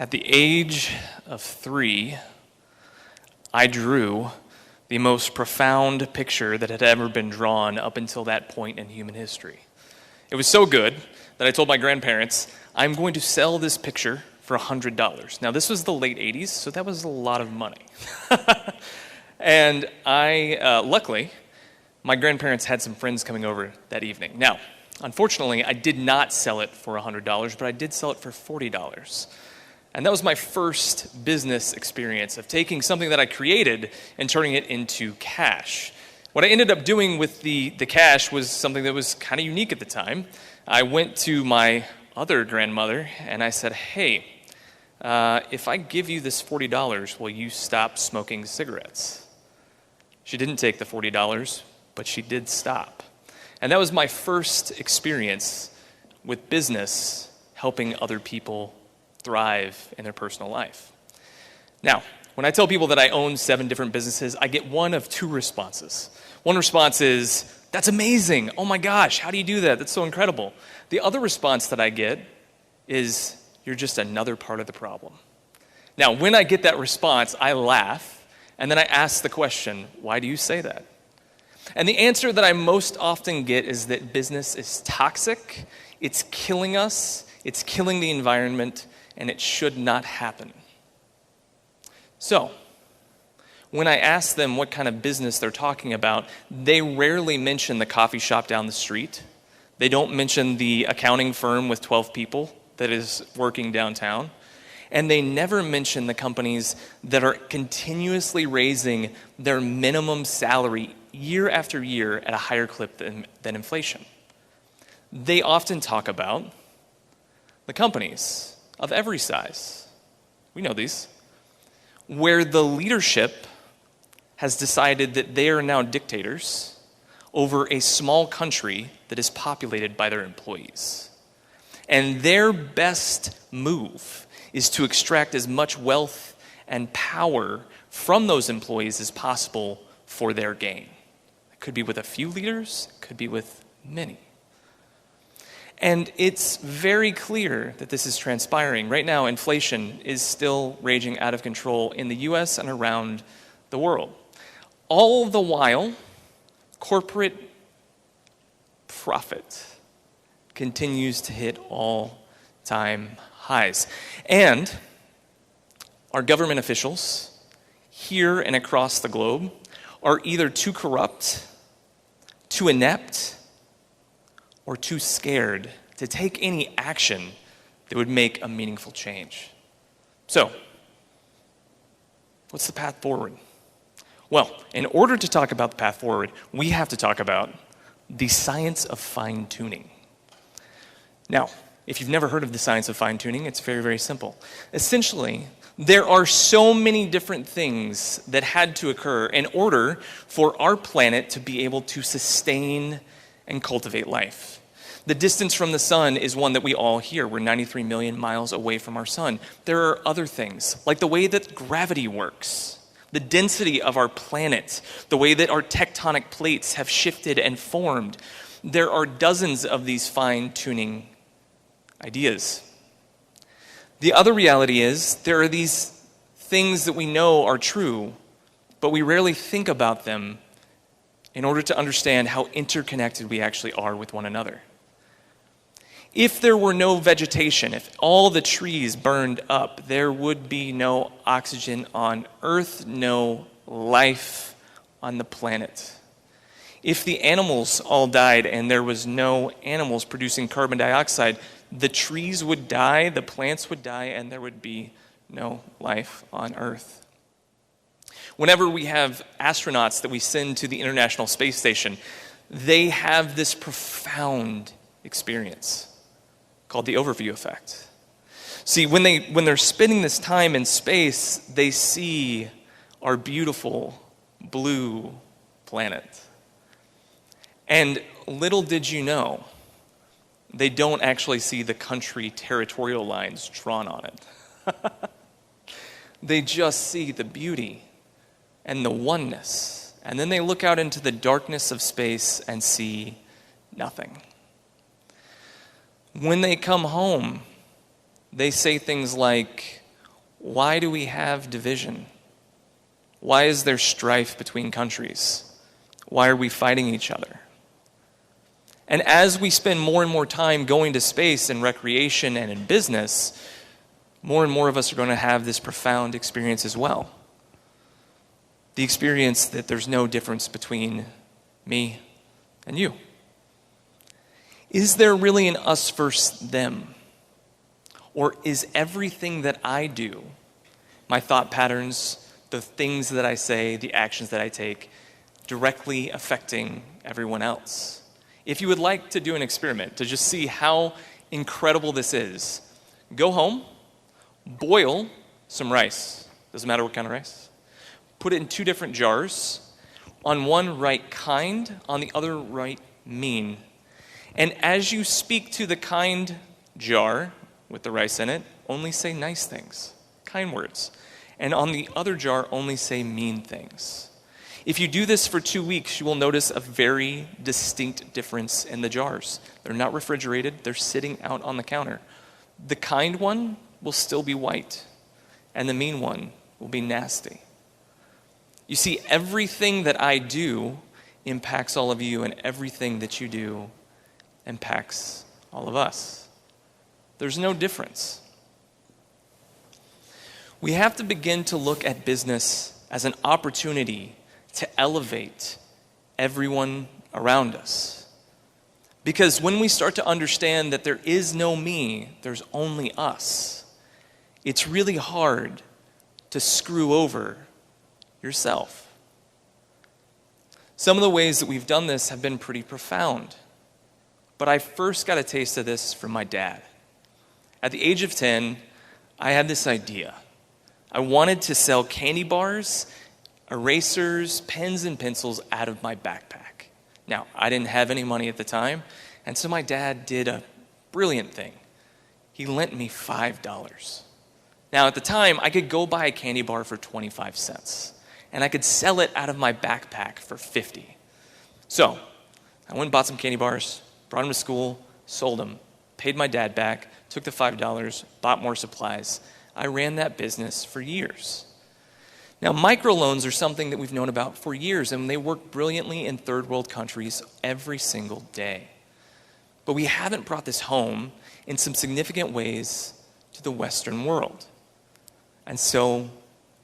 At the age of 3, I drew the most profound picture that had ever been drawn up until that point in human history. It was so good that I told my grandparents, I'm going to sell this picture for $100. Now, this was the late 80s, so that was a lot of money. And luckily, my grandparents had some friends coming over that evening. Now, unfortunately, I did not sell it for $100, but I did sell it for $40. And that was my first business experience of taking something that I created and turning it into cash. What I ended up doing with the cash was something that was kind of unique at the time. I went to my other grandmother and I said, hey, if I give you this $40, will you stop smoking cigarettes? She didn't take the $40, but she did stop. And that was my first experience with business, helping other people thrive in their personal life. Now, when I tell people that I own 7 different businesses, I get one of 2 responses. One response is, that's amazing. Oh my gosh, how do you do that? That's so incredible. The other response that I get is, you're just another part of the problem. Now, when I get that response, I laugh, and then I ask the question, why do you say that? And the answer that I most often get is that business is toxic, it's killing us, it's killing the environment, and it should not happen. So, when I ask them what kind of business they're talking about, they rarely mention the coffee shop down the street. They don't mention the accounting firm with 12 people that is working downtown. And they never mention the companies that are continuously raising their minimum salary year after year at a higher clip than inflation. They often talk about the companies of every size. We know these. Where the leadership has decided that they are now dictators over a small country that is populated by their employees. And their best move is to extract as much wealth and power from those employees as possible for their gain. It could be with a few leaders, it could be with many. And it's very clear that this is transpiring. Right now, inflation is still raging out of control in the US and around the world. All the while, corporate profit continues to hit all-time highs. And our government officials here and across the globe are either too corrupt, too inept, or too scared to take any action that would make a meaningful change. So, what's the path forward? Well, in order to talk about the path forward, we have to talk about the science of fine-tuning. Now, if you've never heard of the science of fine-tuning, it's very, very simple. Essentially, there are so many different things that had to occur in order for our planet to be able to sustain and cultivate life. The distance from the sun is one that we all hear. We're 93 million miles away from our sun. There are other things, like the way that gravity works, the density of our planet, the way that our tectonic plates have shifted and formed. There are dozens of these fine-tuning ideas. The other reality is there are these things that we know are true, but we rarely think about them in order to understand how interconnected we actually are with one another. If there were no vegetation, if all the trees burned up, there would be no oxygen on Earth, no life on the planet. If the animals all died and there was no animals producing carbon dioxide, the trees would die, the plants would die, and there would be no life on Earth. Whenever we have astronauts that we send to the International Space Station, they have this profound experience called the overview effect. See, when they're spending this time in space, they see our beautiful blue planet. And little did you know, they don't actually see the country territorial lines drawn on it. They just see the beauty and the oneness. And then they look out into the darkness of space and see nothing. When they come home, they say things like, Why do we have division? Why is there strife between countries? Why are we fighting each other? And as we spend more and more time going to space and recreation and in business, more and more of us are going to have this profound experience as well. The experience that there's no difference between me and you. Is there really an us versus them? Or is everything that I do, my thought patterns, the things that I say, the actions that I take, directly affecting everyone else? If you would like to do an experiment to just see how incredible this is, go home, boil some rice. Doesn't matter what kind of rice. Put it in 2 different jars. On one, write kind. On the other, write mean. And as you speak to the kind jar with the rice in it, only say nice things, kind words. And on the other jar, only say mean things. If you do this for 2 weeks, you will notice a very distinct difference in the jars. They're not refrigerated. They're sitting out on the counter. The kind one will still be white, and the mean one will be nasty. You see, everything that I do impacts all of you, and everything that you do impacts all of us. There's no difference. We have to begin to look at business as an opportunity to elevate everyone around us. Because when we start to understand that there is no me, there's only us, it's really hard to screw over yourself. Some of the ways that we've done this have been pretty profound. But I first got a taste of this from my dad. At the age of 10, I had this idea. I wanted to sell candy bars, erasers, pens, and pencils out of my backpack. Now, I didn't have any money at the time, and so my dad did a brilliant thing. He lent me $5. Now, at the time, I could go buy a candy bar for 25 cents, and I could sell it out of my backpack for 50. So, I went and bought some candy bars, brought them to school, sold them, paid my dad back, took the $5, bought more supplies. I ran that business for years. Now, microloans are something that we've known about for years, and they work brilliantly in third world countries every single day. But we haven't brought this home in some significant ways to the Western world. And so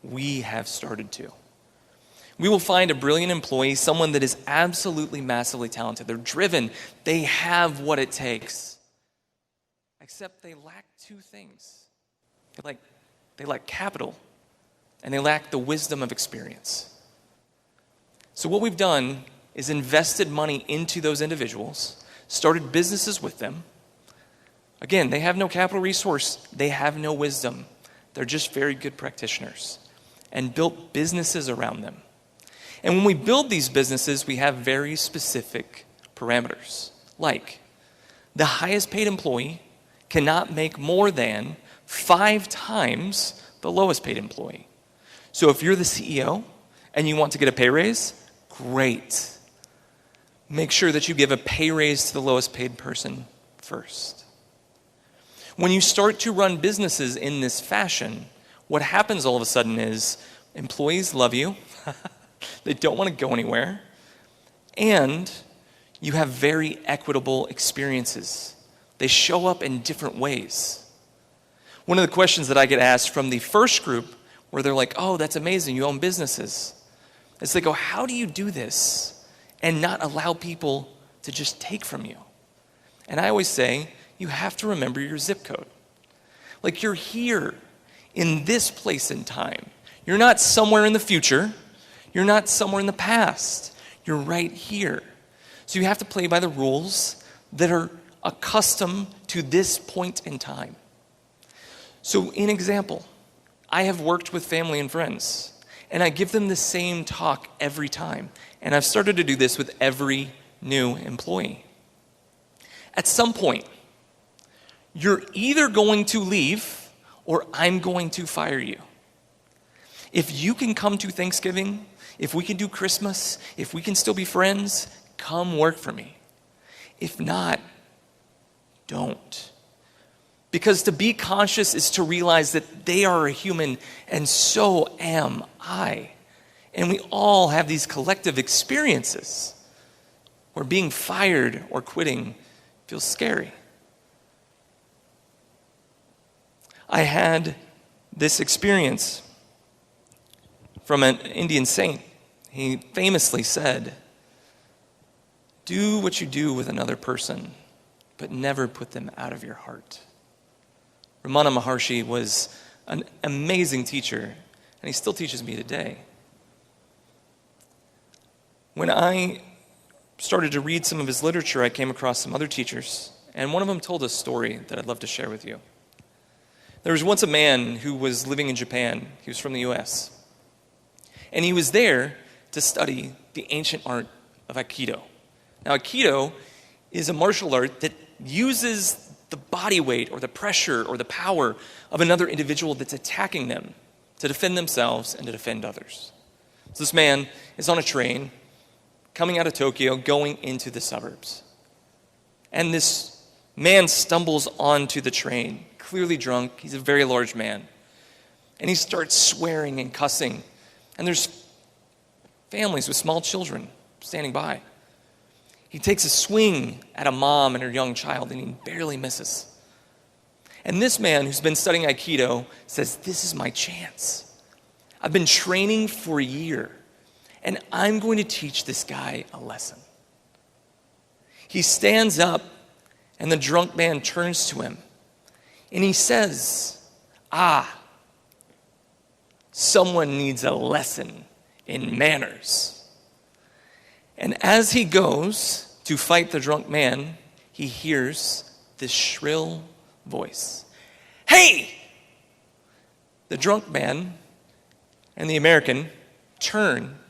we have started to. We will find a brilliant employee, someone that is absolutely massively talented. They're driven. They have what it takes. Except they lack 2 things. They lack capital, and they lack the wisdom of experience. So what we've done is invested money into those individuals, started businesses with them. Again, they have no capital resource. They have no wisdom. They're just very good practitioners, and built businesses around them. And when we build these businesses, we have very specific parameters. Like, the highest paid employee cannot make more than 5 times the lowest paid employee. So if you're the CEO and you want to get a pay raise, great. Make sure that you give a pay raise to the lowest paid person first. When you start to run businesses in this fashion, what happens all of a sudden is employees love you. They don't want to go anywhere. And you have very equitable experiences. They show up in different ways. One of the questions that I get asked from the first group, where they're like, oh, that's amazing, you own businesses. Is they go, how do you do this and not allow people to just take from you? And I always say, you have to remember your zip code. Like, you're here in this place in time. You're not somewhere in the future. You're not somewhere in the past. You're right here. So you have to play by the rules that are accustomed to this point in time. So, in example, I have worked with family and friends, and I give them the same talk every time. And I've started to do this with every new employee. At some point, you're either going to leave or I'm going to fire you. If you can come to Thanksgiving, if we can do Christmas, if we can still be friends, come work for me. If not, don't. Because to be conscious is to realize that they are a human and so am I. And we all have these collective experiences where being fired or quitting feels scary. I had this experience from an Indian saint. He famously said, "Do what you do with another person, but never put them out of your heart." Ramana Maharshi was an amazing teacher, and he still teaches me today. When I started to read some of his literature, I came across some other teachers, and one of them told a story that I'd love to share with you. There was once a man who was living in Japan. He was from the US. And he was there to study the ancient art of Aikido. Now, Aikido is a martial art that uses the body weight or the pressure or the power of another individual that's attacking them to defend themselves and to defend others. So this man is on a train coming out of Tokyo, going into the suburbs. And this man stumbles onto the train, clearly drunk. He's a very large man. And he starts swearing and cussing. And there's families with small children standing by. He takes a swing at a mom and her young child, and he barely misses. And this man who's been studying Aikido says, "This is my chance. I've been training for a year, and I'm going to teach this guy a lesson." He stands up, and the drunk man turns to him, and he says, "Someone needs a lesson in manners." And as he goes to fight the drunk man, he hears this shrill voice. "Hey!" The drunk man and the American turn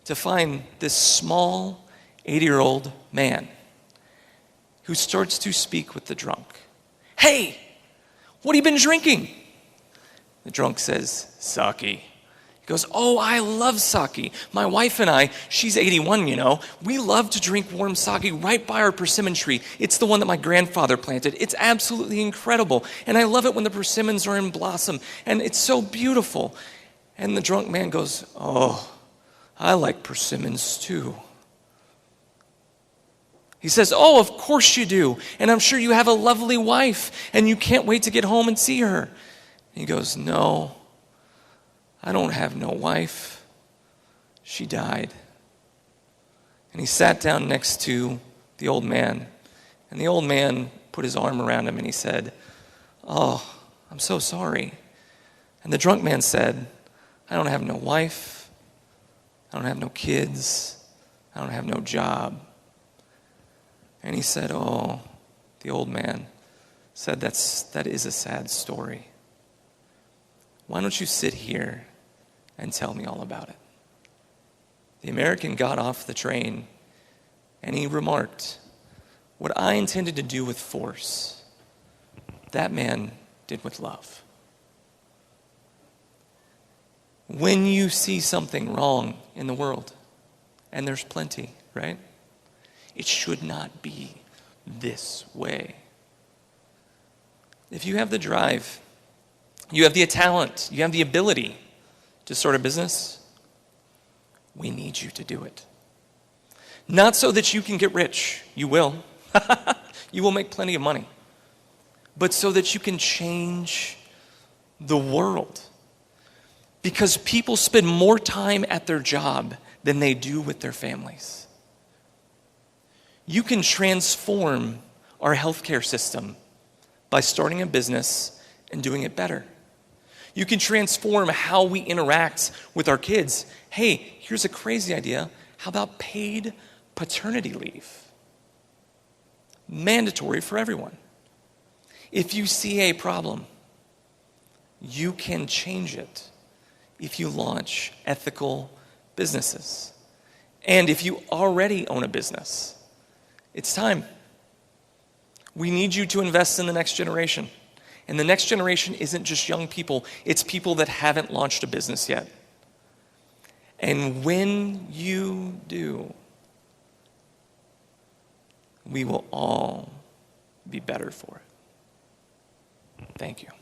to find this small 80-year-old man who starts to speak with the drunk. "Hey, what have you been drinking?" The drunk says, "Sake." He goes, "Oh, I love sake. My wife and I, she's 81, we love to drink warm sake right by our persimmon tree. It's the one that my grandfather planted. It's absolutely incredible. And I love it when the persimmons are in blossom. And it's so beautiful." And the drunk man goes, "Oh, I like persimmons too." He says, "Oh, of course you do. And I'm sure you have a lovely wife and you can't wait to get home and see her." And he goes, "No, I don't have no wife. She died." And he sat down next to the old man. And the old man put his arm around him and he said, "Oh, I'm so sorry." And the drunk man said, "I don't have no wife. I don't have no kids. I don't have no job." And he said, "Oh," the old man said, that is a sad story. Why don't you sit here and tell me all about it?" The American got off the train and he remarked, "What I intended to do with force, that man did with love." When you see something wrong in the world, and there's plenty, right? It should not be this way. If you have the drive, you have the talent, you have the ability to start a business, we need you to do it. Not so that you can get rich. You will. You will make plenty of money. But so that you can change the world. Because people spend more time at their job than they do with their families. You can transform our healthcare system by starting a business and doing it better. You can transform how we interact with our kids. Hey, here's a crazy idea. How about paid paternity leave? Mandatory for everyone. If you see a problem, you can change it if you launch ethical businesses. And if you already own a business, it's time. We need you to invest in the next generation. And the next generation isn't just young people, it's people that haven't launched a business yet. And when you do, we will all be better for it. Thank you.